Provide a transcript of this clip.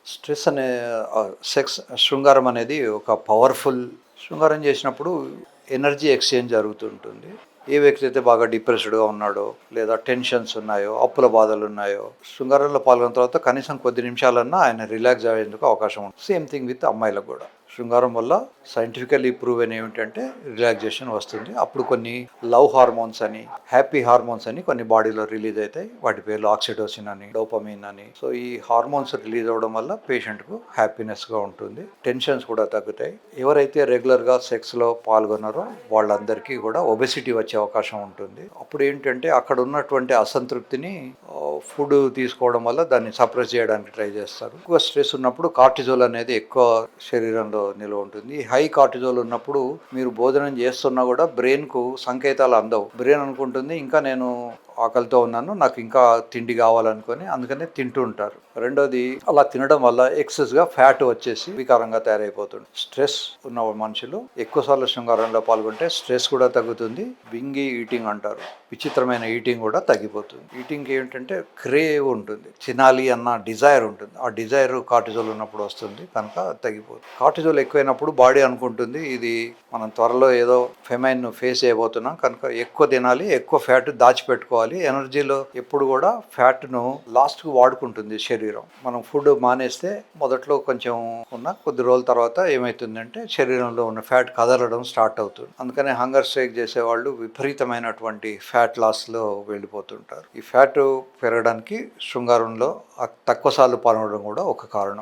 Stress అనే sex శృంగారం అనేది ఒక పవర్ఫుల్ శృంగారం చేసినప్పుడు ఎనర్జీ ఎక్స్చేంజ్ జరుగుతుంటుంది. ఏ వ్యక్తి అయితే బాగా డిప్రెస్డ్గా ఉన్నాడో లేదా టెన్షన్స్ ఉన్నాయో అప్పుల బాధలు ఉన్నాయో శృంగారంలో పాల్గొన్న తర్వాత కనీసం కొద్ది నిమిషాలన్నా ఆయన రిలాక్స్ అయ్యేందుకు అవకాశం ఉంటుంది. సేమ్ థింగ్ విత్ అమ్మాయిలకు కూడా శృంగారం వల్ల సైంటిఫికల్లీ ప్రూవెన్ ఏమిటంటే రిలాక్సేషన్ వస్తుంది. అప్పుడు కొన్ని లవ్ హార్మోన్స్ అని హ్యాపీ హార్మోన్స్ అని కొన్ని బాడీలో రిలీజ్ అవుతాయి. వాటి పేర్లు ఆక్సిటోసిన్ అని డోపమిన్ అని. సో ఈ హార్మోన్స్ రిలీజ్ అవ్వడం వల్ల పేషెంట్కు హ్యాపీనెస్గా ఉంటుంది, టెన్షన్స్ కూడా తగ్గుతాయి. ఎవరైతే రెగ్యులర్గా సెక్స్లో పాల్గొన్నారో వాళ్ళందరికీ కూడా ఒబెసిటీ వచ్చే అవకాశం ఉంటుంది. అప్పుడు ఏంటంటే అక్కడ ఉన్నటువంటి అసంతృప్తిని ఫుడ్ తీసుకోవడం వల్ల దాన్ని సప్రెస్ చేయడానికి ట్రై చేస్తారు. ఎక్కువ స్ట్రెస్ ఉన్నప్పుడు కార్టిజోల్ అనేది ఎక్కువ శరీరంలో నిల్వ ఉంటుంది. హై కార్టిజోల్ ఉన్నప్పుడు మీరు భోజనం చేస్తున్నా కూడా బ్రెయిన్కు సంకేతాలు అందవు. బ్రెయిన్ అనుకుంటుంది ఇంకా నేను ఆకలితో ఉన్నాను, నాకు ఇంకా తిండి కావాలనుకొని అందుకనే తింటూ ఉంటారు. రెండోది అలా తినడం వల్ల ఎక్సెస్గా ఫ్యాట్ వచ్చేసి వికారంగా తయారైపోతుంది. స్ట్రెస్ ఉన్న మనుషులు ఎక్కువసార్లు శృంగారంలో పాల్గొంటే స్ట్రెస్ కూడా తగ్గుతుంది. బింగి ఈటింగ్ అంటారు, విచిత్రమైన ఈటింగ్ కూడా తగ్గిపోతుంది. ఈటింగ్ ఏంటంటే క్రేవ్ ఉంటుంది, తినాలి అన్న డిజైర్ ఉంటుంది. ఆ డిజైర్ కార్టిజోల్ ఉన్నప్పుడు వస్తుంది కనుక తగ్గిపోతుంది. కార్టిజోల్ ఎక్కువైనప్పుడు బాడీ అనుకుంటుంది ఇది మనం త్వరలో ఏదో ఫెమైన్ ఫేస్ చేయబోతున్నాం కనుక ఎక్కువ తినాలి, ఎక్కువ ఫ్యాట్ దాచిపెట్టుకోవాలి. ఎనర్జీలో ఎప్పుడు కూడా ఫ్యాట్ను లాస్ట్కు వాడుకుంటుంది శరీరం. మనం ఫుడ్ మానేస్తే మొదట్లో కొంచెం ఉన్న కొద్ది రోజుల తర్వాత ఏమవుతుందంటే శరీరంలో ఉన్న ఫ్యాట్ కదలడం స్టార్ట్ అవుతుంది. అందుకనే హంగర్ స్ట్రైక్ చేసేవాళ్ళు విపరీతమైనటువంటి ఫ్యాట్ లాస్లో వెళ్ళిపోతుంటారు. ఈ ఫ్యాట్ పెరగడానికి శృంగారంలో తక్కువ సార్లు పాల్గొనడం కూడా ఒక కారణం.